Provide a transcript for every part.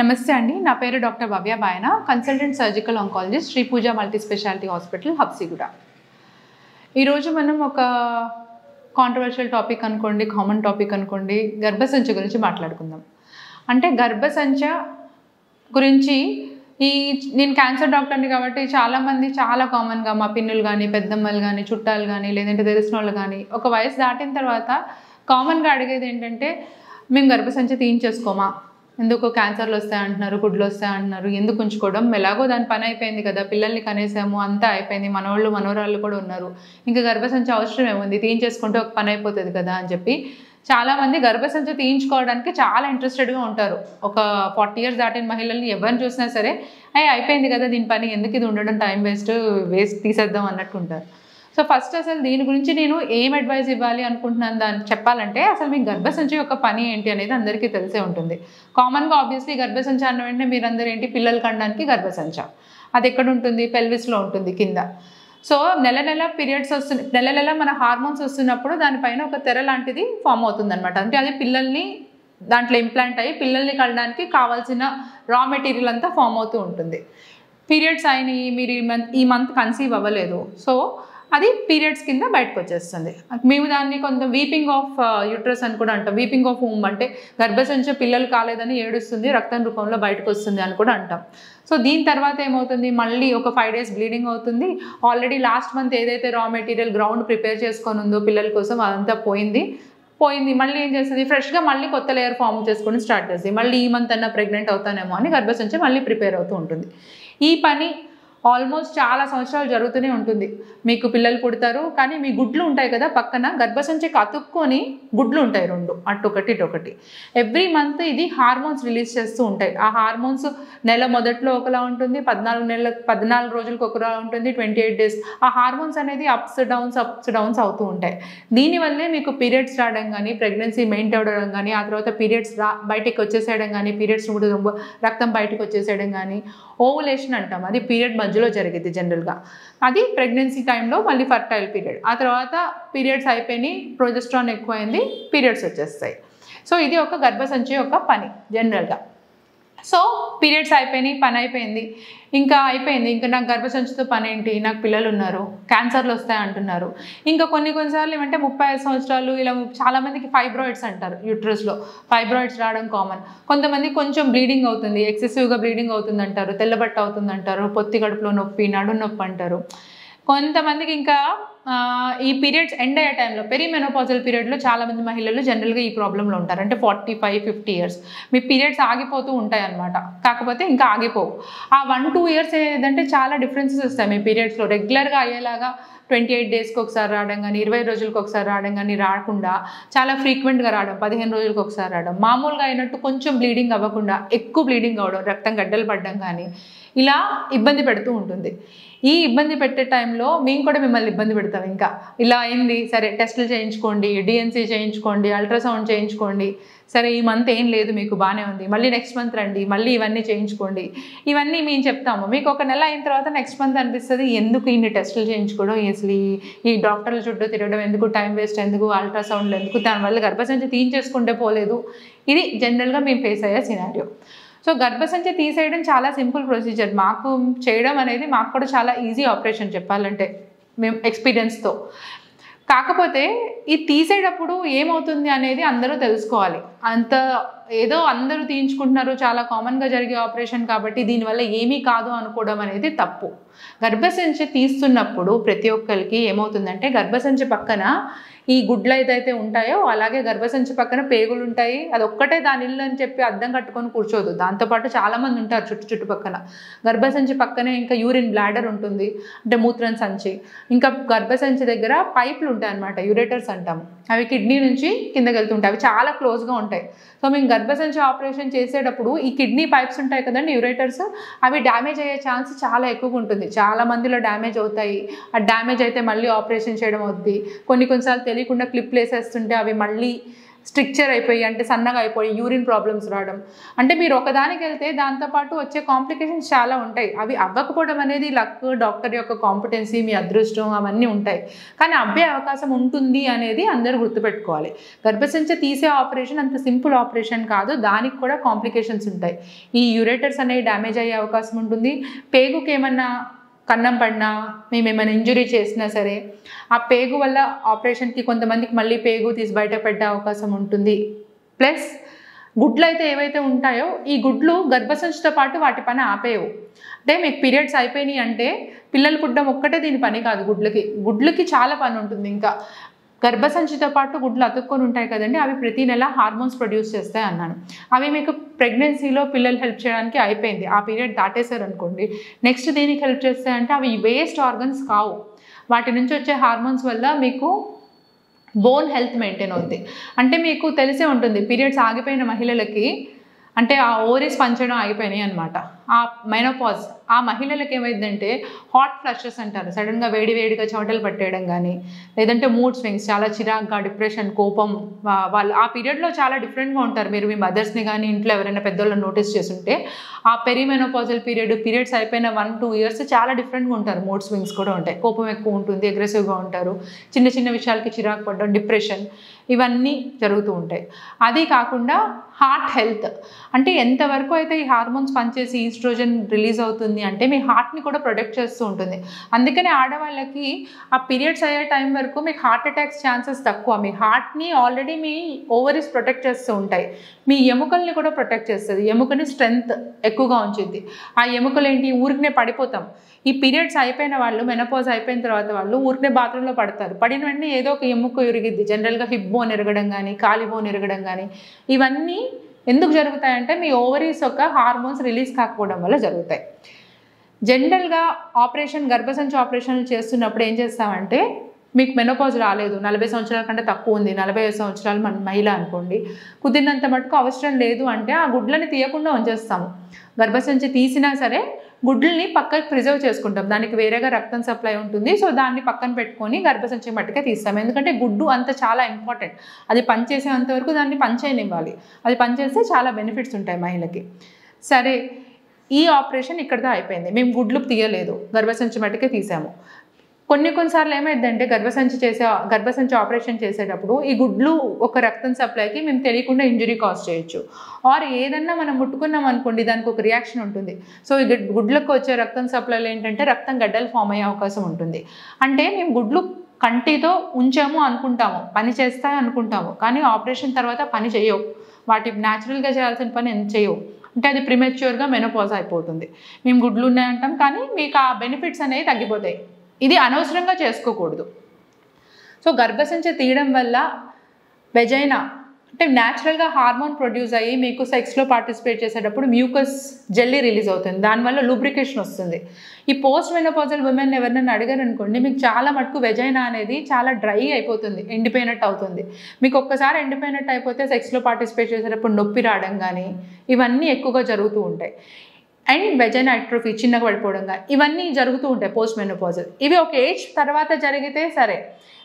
నమస్తే అండి, నా పేరు డాక్టర్ భవ్య బాయన, కన్సల్టెంట్ సర్జికల్ ఆంకాలజిస్ట్, శ్రీ పూజ మల్టీ స్పెషాలిటీ హాస్పిటల్, హబ్సిగూడ. ఈరోజు మనం ఒక కాంట్రవర్షియల్ టాపిక్ అనుకోండి, కామన్ టాపిక్ అనుకోండి, గర్భసంచి గురించి మాట్లాడుకుందాం. అంటే గర్భసంచ గురించి నేను క్యాన్సర్ డాక్టర్ని కాబట్టి చాలామంది చాలా కామన్గా మా పిన్నులు కానీ, పెద్దమ్మలు కానీ, చుట్టాలు కానీ, లేదంటే తెలిసిన వాళ్ళు కానీ ఒక వయసు దాటిన తర్వాత కామన్గా అడిగేది ఏంటంటే, మేము గర్భసంచి తీయించేసుకోమా, ఎందుకు క్యాన్సర్లు వస్తాయంటున్నారు, గుడ్లు వస్తాయంటున్నారు, ఎందుకు ఉంచుకోవడం, ఎలాగో దాని పని అయిపోయింది కదా, పిల్లల్ని కనేసాము, అంతా అయిపోయింది, మనోళ్ళు మనోరాళ్ళు కూడా ఉన్నారు, ఇంకా గర్భసంచి అవసరం ఏముంది, తీయించేసుకుంటే ఒక పని అయిపోతుంది కదా అని చెప్పి చాలామంది గర్భసంచి తీయించుకోవడానికి చాలా ఇంట్రెస్టెడ్గా ఉంటారు. ఒక 40 years దాటిన మహిళల్ని ఎవరిని చూసినా సరే అయిపోయింది కదా దీని పని, ఎందుకు ఇది ఉండడం, టైం వేస్ట్ తీసేద్దాం అన్నట్టు ఉంటారు. సో ఫస్ట్ అసలు దీని గురించి నేను ఏం అడ్వైజ్ ఇవ్వాలి అనుకుంటున్నాను దాన్ని చెప్పాలంటే, అసలు మీకు గర్భసంచి యొక్క పని ఏంటి అనేది అందరికీ తెలిసే ఉంటుంది. కామన్గా ఆబ్వియస్లీ గర్భసంచి అన్న వెంటనే మీరందరూ ఏంటి, పిల్లలు కనడానికి గర్భసంచ, అది ఎక్కడ ఉంటుంది, పెల్విస్లో ఉంటుంది కింద. సో నెల నెల పీరియడ్స్ వస్తున్నాయి, నెల నెల మన హార్మోన్స్ వస్తున్నప్పుడు దానిపైన ఒక తెర లాంటిది ఫామ్ అవుతుంది అనమాట. అంటే అది పిల్లల్ని దాంట్లో ఇంప్లాంట్ అయ్యి పిల్లల్ని కనడానికి కావాల్సిన రా మెటీరియల్ అంతా ఫామ్ అవుతూ ఉంటుంది. పీరియడ్స్ అయినాయి, మీరు ఈ మంత్ కన్సీవ్ అవ్వలేదు, సో అది పీరియడ్స్ కింద బయటకు వచ్చేస్తుంది. మేము దాన్ని కొంత వీపింగ్ ఆఫ్ యూట్రస్ అని కూడా అంటాం. వీపింగ్ ఆఫ్ ఊమ్ అంటే గర్భసంచి పిల్లలు కాలేదని ఏడుస్తుంది, రక్తం రూపంలో బయటకు వస్తుంది అని కూడా అంటాం. సో దీని తర్వాత ఏమవుతుంది, మళ్ళీ ఒక 5 days బ్లీడింగ్ అవుతుంది. ఆల్రెడీ లాస్ట్ మంత్ ఏదైతే రా మెటీరియల్ గ్రౌండ్ ప్రిపేర్ చేసుకొని ఉందో పిల్లల కోసం అదంతా పోయింది. మళ్ళీ ఏం చేస్తుంది, ఫ్రెష్గా మళ్ళీ కొత్త లేయర్ ఫామ్ చేసుకొని స్టార్ట్ చేస్తుంది. మళ్ళీ ఈ మంత్ అన్న ప్రెగ్నెంట్ అవుతానేమో అని గర్భసంచి మళ్ళీ ప్రిపేర్ అవుతూ ఉంటుంది. ఈ పని ఆల్మోస్ట్ చాలా సంవత్సరాలు జరుగుతూనే ఉంటుంది. మీకు పిల్లలు పుడతారు, కానీ మీ గుడ్లు ఉంటాయి కదా పక్కన, గర్భసంచికి అతుక్కొని గుడ్లు ఉంటాయి 2, అటొకటి ఇటొకటి. ఎవ్రీ మంత్ ఇది హార్మోన్స్ రిలీజ్ చేస్తూ ఉంటాయి. ఆ హార్మోన్స్ నెల మొదట్లో ఒకలా ఉంటుంది, 14 రోజులకు ఒకలా ఉంటుంది, 28 days. ఆ హార్మోన్స్ అనేది అప్స్ డౌన్స్ అవుతూ ఉంటాయి. దీనివల్లే మీకు పీరియడ్స్ రావడం కానీ, ప్రెగ్నెన్సీ మెయింటైన్ అవ్వడం కానీ, ఆ తర్వాత పీరియడ్స్ బయటికి వచ్చేసేయడం కానీ, పీరియడ్స్ రక్తం బయటకు వచ్చేసేయడం కానీ, ఓవులేషన్ అంటాం, అది పీరియడ్ మధ్యలో జరిగింది జనరల్గా. అది ప్రెగ్నెన్సీ టైంలో మళ్ళీ ఫర్టైల్ పీరియడ్. ఆ తర్వాత పీరియడ్స్ అయిపోయినాయి, ప్రొజెస్ట్రాన్ ఎక్కువైంది, పీరియడ్స్ వచ్చేస్తాయి. సో ఇది ఒక గర్భసంచి యొక్క పని జనరల్గా. సో పీరియడ్స్ అయిపోయినాయి, పని అయిపోయింది, ఇంకా నాకు గర్భసంచితో పని ఏంటి, నాకు పిల్లలు ఉన్నారు, క్యాన్సర్లు వస్తాయి అంటున్నారు. ఇంకా కొన్నిసార్లు ఏమంటే 35 సంవత్సరాలు ఇలా చాలామందికి ఫైబ్రాయిడ్స్ అంటారు, యూట్రస్లో ఫైబ్రాయిడ్స్ రావడం కామన్. కొంతమంది కొంచెం బ్లీడింగ్ అవుతుంది, ఎక్సెసివ్గా బ్లీడింగ్ అవుతుంది అంటారు, తెల్లబట్ట అవుతుంది అంటారు, పొత్తి కడుపులో నొప్పి, నడు నొప్పి అంటారు. కొంతమందికి ఇంకా ఈ పీరియడ్స్ ఎండ్ అయ్యే టైంలో, పెరిమెనోపాజల్ పీరియడ్లో చాలామంది మహిళలు జనరల్గా ఈ ప్రాబ్లంలో ఉంటారు. అంటే 45-50 years మీ పీరియడ్స్ ఆగిపోతూ ఉంటాయి అన్నమాట. కాకపోతే ఇంకా ఆగిపోవు. ఆ 1-2 years ఏదంటే చాలా డిఫరెన్సెస్ వస్తాయి మీ పీరియడ్స్లో. రెగ్యులర్గా అయ్యేలాగా 28 daysకి ఒకసారి రావడం కానీ, 20 రోజులకు ఒకసారి రావడం కానీ రాకుండా చాలా ఫ్రీక్వెంట్గా రావడం, 15 రోజులకు ఒకసారి రావడం, మామూలుగా అయినట్టు కొంచెం బ్లీడింగ్ అవ్వకుండా ఎక్కువ బ్లీడింగ్ అవ్వడం, రక్తం గడ్డలు పడడం కానీ ఇలా ఇబ్బంది పెడుతూ ఉంటుంది. ఈ ఇబ్బంది పెట్టే టైంలో మేము కూడా మిమ్మల్ని ఇబ్బంది పెడతాం. ఇంకా ఇలా అయింది, సరే టెస్టులు చేయించుకోండి, డిఎన్సీ చేయించుకోండి, అల్ట్రాసౌండ్ చేయించుకోండి, సరే ఈ మంత్ ఏం లేదు మీకు బాగానే ఉంది, మళ్ళీ నెక్స్ట్ మంత్ రండి, మళ్ళీ ఇవన్నీ చేయించుకోండి, ఇవన్నీ మేము చెప్తాము. మీకు ఒక నెల అయిన తర్వాత నెక్స్ట్ మంత్ అనిపిస్తుంది, ఎందుకు ఇన్ని టెస్టులు చేయించుకోవడం, అసలు ఈ డాక్టర్ల చుట్టూ తిరగడం ఎందుకు, టైం వేస్ట్ ఎందుకు, అల్ట్రాసౌండ్లు ఎందుకు, దానివల్ల గర్భసంచి తీయించేసుకుంటే పోలేదు. ఇది జనరల్గా మేము ఫేస్ అయ్యే సినారియో. సో గర్భసంచి తీసేయడం చాలా సింపుల్ ప్రొసీజర్. మాకు చేయడం అనేది మాకు కూడా చాలా ఈజీ ఆపరేషన్ చెప్పాలంటే, మేము ఎక్స్పీరియన్స్తో. కాకపోతే ఈ తీసేటప్పుడు ఏమవుతుంది అనేది అందరూ తెలుసుకోవాలి. ఏదో అందరూ తీయించుకుంటున్నారు, చాలా కామన్గా జరిగే ఆపరేషన్ కాబట్టి దీనివల్ల ఏమీ కాదు అనుకోవడం అనేది తప్పు. గర్భసంచి తీస్తున్నప్పుడు ప్రతి ఒక్కరికి ఏమవుతుందంటే, గర్భసంచి పక్కన ఈ గుడ్లు ఏదైతే ఉంటాయో అలాగే గర్భసంచి పక్కన పేగులు ఉంటాయి. అది ఒక్కటే దాని ఇల్లు అని చెప్పి అద్దం కట్టుకొని కూర్చోదు. దాంతోపాటు చాలామంది ఉంటారు చుట్టుపక్కల. గర్భసంచి పక్కనే ఇంకా యూరిన్ బ్లాడర్ ఉంటుంది, అంటే మూత్రం సంచి. ఇంకా గర్భసంచి దగ్గర పైపులు ఉంటాయి అన్నమాట, యూరేటర్స్ అంటాము. అవి కిడ్నీ నుంచి కిందకి వెళ్తుంటాయి, అవి చాలా క్లోజ్గా ఉంటాయి. సో మేము గర్భసంచి ఆపరేషన్ చేసేటప్పుడు ఈ కిడ్నీ పైప్స్ ఉంటాయి కదండి, యూరేటర్స్, అవి డ్యామేజ్ అయ్యే ఛాన్స్ చాలా ఎక్కువగా ఉంటుంది. చాలా మందిలో డ్యామేజ్ అవుతాయి. ఆ డ్యామేజ్ అయితే మళ్ళీ ఆపరేషన్ చేయడం అవుతుంది. కొన్నిసార్లు తెలియకుండా క్లిప్లు వేసేస్తుంటే అవి మళ్ళీ స్ట్రిక్చర్ అయిపోయి అంటే సన్నగా అయిపోయి యూరిన్ ప్రాబ్లమ్స్ రావడం. అంటే మీరు ఒకదానికి వెళ్తే దాంతోపాటు వచ్చే కాంప్లికేషన్స్ చాలా ఉంటాయి. అవి అవ్వకపోవడం అనేది లక్, డాక్టర్ యొక్క కాంపిటెన్సీ, మీ అదృష్టం అవన్నీ ఉంటాయి. కానీ అవ్వే అవకాశం ఉంటుంది అనేది అందరూ గుర్తుపెట్టుకోవాలి. గర్భసంచి తీసే ఆపరేషన్ అంత సింపుల్ ఆపరేషన్ కాదు, దానికి కూడా కాంప్లికేషన్స్ ఉంటాయి. ఈ యూరేటర్స్ అనేవి డ్యామేజ్ అయ్యే అవకాశం ఉంటుంది. పేగుకి ఏమన్నా కన్నం పడినా, మేము ఏమైనా ఇంజురీ చేసినా సరే ఆ పేగు వల్ల ఆపరేషన్కి కొంతమందికి మళ్ళీ పేగు తీసి బయట పెట్టే అవకాశం ఉంటుంది. ప్లస్ గుడ్లు అయితే ఏవైతే ఉంటాయో ఈ గుడ్లు గర్భసంచితో పాటు వాటి పని ఆపేయవు. అంటే మీకు పీరియడ్స్ అయిపోయినాయి అంటే పిల్లలు పుట్టడం ఒక్కటే దీని పని కాదు, గుడ్లకి చాలా పని ఉంటుంది. ఇంకా గర్భసంచితో పాటు గుడ్లు అతుక్కొని ఉంటాయి కదండి, అవి ప్రతి నెల హార్మోన్స్ ప్రొడ్యూస్ చేస్తాయి అన్నాను. అవి మీకు ప్రెగ్నెన్సీలో పిల్లలు హెల్ప్ చేయడానికి అయిపోయింది, ఆ పీరియడ్ దాటేశారు అనుకోండి, నెక్స్ట్ దేనికి హెల్ప్ చేస్తాయంటే అవి వేస్ట్ ఆర్గన్స్ కావు. వాటి నుంచి వచ్చే హార్మోన్స్ వల్ల మీకు బోన్ హెల్త్ మెయింటైన్ అవుతుంది. అంటే మీకు తెలిసే ఉంటుంది, పీరియడ్స్ ఆగిపోయిన మహిళలకి అంటే ఆ ఓవరీస్ పంచడం ఆగిపోయినాయి అనమాట. ఆ మెనోపాజ్ ఆ మహిళలకు ఏమైందంటే హాట్ ఫ్లషెస్ అంటారు, సడన్గా వేడిగా చెమటలు పట్టేయడం కానీ, లేదంటే మూడ్ స్వింగ్స్, చాలా చిరాగ్గా, డిప్రెషన్, కోపం, వాళ్ళు ఆ పీరియడ్లో చాలా డిఫరెంట్గా ఉంటారు. మీరు మీ మదర్స్ని కానీ ఇంట్లో ఎవరైనా పెద్దోళ్ళని నోటీస్ చేస్తుంటే ఆ పెరిమెనోపాజల్ పీరియడ్స్ అయిపోయిన 1-2 ఇయర్స్ చాలా డిఫరెంట్గా ఉంటారు. మూడ్ స్వింగ్స్ కూడా ఉంటాయి, కోపం ఎక్కువ ఉంటుంది, అగ్రెసివ్గా ఉంటారు, చిన్న విషయాలకి చిరాకు పడడం, డిప్రెషన్, ఇవన్నీ జరుగుతూ ఉంటాయి. అది కాకుండా హార్ట్ హెల్త్ అంటే ఎంతవరకు అయితే ఈ హార్మోన్స్ పనిచేసి ఈస్ట్రోజన్ రిలీజ్ అవుతుంది అంటే మీ హార్ట్ని కూడా ప్రొటెక్ట్ చేస్తూ ఉంటుంది. అందుకనే ఆడవాళ్ళకి ఆ పీరియడ్స్ అయ్యే టైం వరకు మీకు హార్ట్ అటాక్స్ ఛాన్సెస్ తక్కువ. మీ హార్ట్ని ఆల్రెడీ మీ ఓవరీస్ ప్రొటెక్ట్ చేస్తూ ఉంటాయి, మీ ఎముకల్ని కూడా ప్రొటెక్ట్ చేస్తుంది, ఎముకని స్ట్రెంగ్త్ ఎక్కువగా ఉంచుద్ది. ఆ ఎముకలు ఏంటి, ఊరికనే పడిపోతాం. ఈ పీరియడ్స్ అయిపోయిన వాళ్ళు, మెనోపాజ్ అయిపోయిన తర్వాత వాళ్ళు ఊరికనే బాత్రూంలో పడతారు, పడిన వెంటనే ఏదో ఒక ఎముక ఇరిగిద్ది. జనరల్గా హిప్ బోన్ ఇరగడం కానీ, కాలి బోన్ ఇరగడం కానీ, ఇవన్నీ ఎందుకు జరుగుతాయంటే మీ ఓవరీస్ యొక్క హార్మోన్స్ రిలీజ్ కాకపోవడం వల్ల జరుగుతాయి. జనరల్గా గర్భసంచి ఆపరేషన్లు చేస్తున్నప్పుడు ఏం చేస్తామంటే, మీకు మెనోపాజ్ రాలేదు, 40 సంవత్సరాల కంటే తక్కువ ఉంది, 45 సంవత్సరాలు మన మహిళ అనుకోండి, కుదిరినంత మటుకు అవసరం లేదు అంటే ఆ గుడ్లని తీయకుండా ఉంచేస్తాము. గర్భసంచి తీసినా సరే గుడ్లని పక్కకు ప్రిజర్వ్ చేసుకుంటాం, దానికి వేరేగా రక్తం సప్లై ఉంటుంది. సో దాన్ని పక్కన పెట్టుకొని గర్భసంచి మట్టుకే తీస్తాం. ఎందుకంటే గుడ్డు అంత చాలా ఇంపార్టెంట్, అది పనిచేసేంత వరకు దాన్ని పనిచేయనివ్వాలి. అది పనిచేస్తే చాలా బెనిఫిట్స్ ఉంటాయి మహిళకి. సరే, ఈ ఆపరేషన్ ఇక్కడితో అయిపోయింది, మేము గుడ్లు తీయలేదు, గర్భసంచి మట్టుకే తీసాము. కొన్నిసార్లు ఏమైందంటే గర్భసంచి ఆపరేషన్ చేసేటప్పుడు ఈ గుడ్లు ఒక రక్తం సప్లైకి మేము తెలియకుండా ఇంజురీ కాజ్ చేయొచ్చు. ఆర్ ఏదన్నా మనం ముట్టుకున్నాం అనుకోండి, దానికి ఒక రియాక్షన్ ఉంటుంది. సో ఈ గుడ్లకు వచ్చే రక్తం సప్లైలో ఏంటంటే రక్తం గడ్డలు ఫామ్ అయ్యే అవకాశం ఉంటుంది. అంటే మేము గుడ్లు కంటితో ఉంచాము అనుకుంటాము, పని చేస్తాయి అనుకుంటాము, కానీ ఆపరేషన్ తర్వాత పని చేయవు, వాటి న్యాచురల్గా చేయాల్సిన పని చేయవు. అంటే అది ప్రిమెచ్యూర్గా మెనోపాజ్ అయిపోతుంది. మేము గుడ్లు ఉన్నాయంటాం కానీ మీకు ఆ బెనిఫిట్స్ అనేవి తగ్గిపోతాయి. ఇది అనవసరంగా చేసుకోకూడదు. సో గర్భసంచి తీయడం వల్ల వెజైనా అంటే న్యాచురల్గా హార్మోన్ ప్రొడ్యూస్ అయ్యి మీకు సెక్స్లో పార్టిసిపేట్ చేసేటప్పుడు మ్యూకస్ జెల్లీ రిలీజ్ అవుతుంది, దానివల్ల లూబ్రికేషన్ వస్తుంది. ఈ పోస్ట్ మెనోపాజల్ ఉమెన్ ఎవరినైనా అడిగారు అనుకోండి, మీకు చాలా మటుకు వెజైనా అనేది చాలా డ్రై అయిపోతుంది, ఎండిపోయినట్టు అవుతుంది. మీకు ఒక్కసారి ఎండిపోయినట్టు అయిపోతే సెక్స్లో పార్టిసిపేట్ చేసేటప్పుడు నొప్పి రావడం కానీ ఇవన్నీ ఎక్కువగా జరుగుతూ ఉంటాయి. అండ్ వెజైనా అట్రోఫీ, చిన్నగా పడిపోవడం కానీ ఇవన్నీ జరుగుతూ ఉంటాయి పోస్ట్ మెనోపాజల్. ఇవి ఒక ఏజ్ తర్వాత జరిగితే సరే.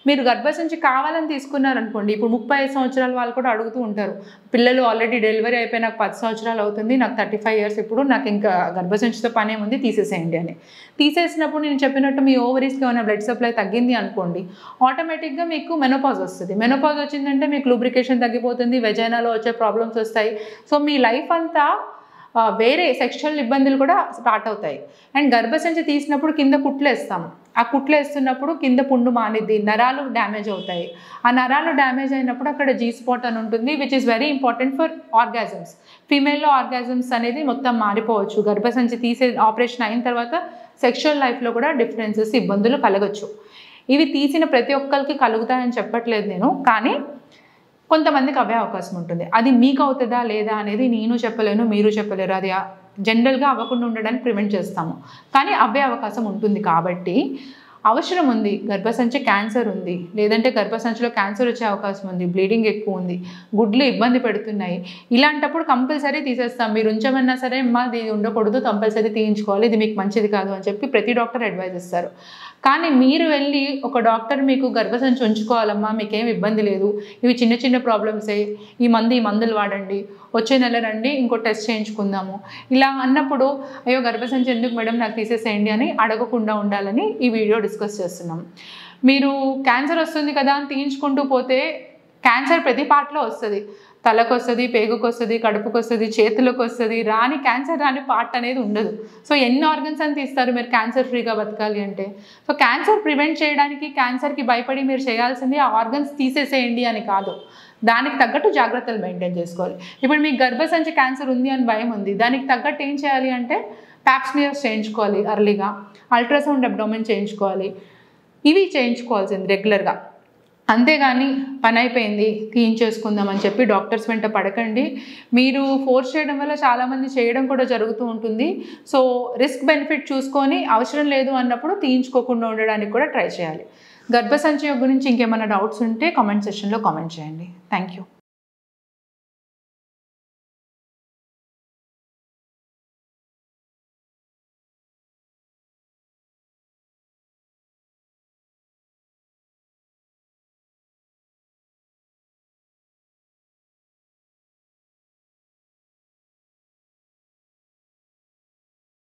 మీరు గర్భసంచి కావాలని తీసుకున్నారనుకోండి, ఇప్పుడు 35 సంవత్సరాల వాళ్ళు కూడా అడుగుతూ ఉంటారు, పిల్లలు ఆల్రెడీ డెలివరీ అయిపోయి నాకు 10 సంవత్సరాలు అవుతుంది, నాకు 35 ఇయర్స్, ఇప్పుడు నాకు ఇంకా గర్భసంచితో పని ఏముంది తీసేసేయండి అని. తీసేసినప్పుడు నేను చెప్పినట్టు మీ ఓవరీస్కి ఏమైనా బ్లడ్ సప్లై తగ్గింది అనుకోండి, ఆటోమేటిక్గా మీకు మెనోపాజ్ వస్తుంది. మెనోపాజ్ వచ్చిందంటే మీకు లూబ్రికేషన్ తగ్గిపోతుంది, వెజైనాలో వచ్చే ప్రాబ్లమ్స్ వస్తాయి. సో మీ లైఫ్ అంతా వేరే సెక్షువల్ ఇబ్బందులు కూడా స్టార్ట్ అవుతాయి. అండ్ గర్భసంచి తీసినప్పుడు కింద కుట్లు వేస్తాము, ఆ కుట్లు వేస్తున్నప్పుడు కింద పుండు మానిద్ది, నరాలు డ్యామేజ్ అవుతాయి. ఆ నరాలు డ్యామేజ్ అయినప్పుడు అక్కడ జీ స్పాట్ అని ఉంటుంది, which is very important for orgasms. ఫీమేల్లో ఆర్గాజమ్స్ అనేది మొత్తం మారిపోవచ్చు. గర్భసంచి తీసే ఆపరేషన్ అయిన తర్వాత సెక్షువల్ లైఫ్లో కూడా డిఫరెన్సెస్, ఇబ్బందులు కలగచ్చు. ఇవి తీసిన ప్రతి ఒక్కరికి కలుగుతాయని చెప్పట్లేదు నేను, కానీ కొంతమందికి అవే అవకాశం ఉంటుంది. అది మీకు అవుతుందా లేదా అనేది నేను చెప్పలేను, మీరు చెప్పలేరు. అది జనరల్గా అవ్వకుండా ఉండడానికి ప్రివెంట్ చేస్తాము, కానీ అవే అవకాశం ఉంటుంది. కాబట్టి అవసరం ఉంది, గర్భసంచి క్యాన్సర్ ఉంది, లేదంటే గర్భసంచిలో క్యాన్సర్ వచ్చే అవకాశం ఉంది, బ్లీడింగ్ ఎక్కువ ఉంది, గుడ్లు ఇబ్బంది పెడుతున్నాయి, ఇలాంటప్పుడు కంపల్సరీ తీసేస్తాం. మీరు ఉంచమన్నా సరే ఇది ఉండకూడదు, కంపల్సరీ తీయించుకోవాలి, ఇది మీకు మంచిది కాదు అని చెప్పి ప్రతి డాక్టర్ అడ్వైజ్ ఇస్తారు. కానీ మీరు వెళ్ళి ఒక డాక్టర్ మీకు గర్భసంచి ఉంచుకోవాలమ్మా, మీకేం ఇబ్బంది లేదు, ఇవి చిన్న చిన్న ప్రాబ్లమ్సే, ఈ మందులు వాడండి, వచ్చే నెల రండి ఇంకో టెస్ట్ చేయించుకుందాము ఇలా అన్నప్పుడు అయ్యో గర్భసంచి ఎందుకు మేడం నాకు తీసేసేయండి అని అడగకుండా ఉండాలని ఈ వీడియో డిస్కస్ చేస్తున్నాం. మీరు క్యాన్సర్ వస్తుంది కదా అని తీయించుకుంటూ పోతే క్యాన్సర్ ప్రతి పార్ట్లో వస్తుంది, తలకు వస్తుంది, పేగుకు వస్తుంది, కడుపుకు వస్తుంది, చేతులకు వస్తుంది, క్యాన్సర్ రాని పార్ట్ అనేది ఉండదు. సో ఎన్ని ఆర్గన్స్ అని తీస్తారు మీరు క్యాన్సర్ ఫ్రీగా బతకాలి అంటే? సో క్యాన్సర్ ప్రివెంట్ చేయడానికి, క్యాన్సర్కి భయపడి మీరు చేయాల్సింది ఆ ఆర్గన్స్ తీసేసేయండి అని కాదు, దానికి తగ్గట్టు జాగ్రత్తలు మెయింటైన్ చేసుకోవాలి. ఇప్పుడు మీకు గర్భసంచి క్యాన్సర్ ఉంది అని భయం ఉంది, దానికి తగ్గట్టు ఏం చేయాలి అంటే ప్యాప్ స్మియర్స్ చేయించుకోవాలి, అర్లీగా అల్ట్రాసౌండ్ అబ్డోమెన్ చేయించుకోవాలి, ఇవి చేయించుకోవాల్సింది రెగ్యులర్గా. అంతేగాని పని అయిపోయింది తీయించేసుకుందాం అని చెప్పి డాక్టర్స్ వెంట పడకండి. మీరు ఫోర్స్ చేయడం వల్ల చాలామంది చేయడం కూడా జరుగుతూ ఉంటుంది. సో రిస్క్ బెనిఫిట్ చూసుకొని అవసరం లేదు అన్నప్పుడు తీయించుకోకుండా ఉండడానికి కూడా ట్రై చేయాలి. గర్భసంచి గురించి ఇంకేమైనా డౌట్స్ ఉంటే కామెంట్ సెక్షన్లో కామెంట్ చేయండి. Thank you.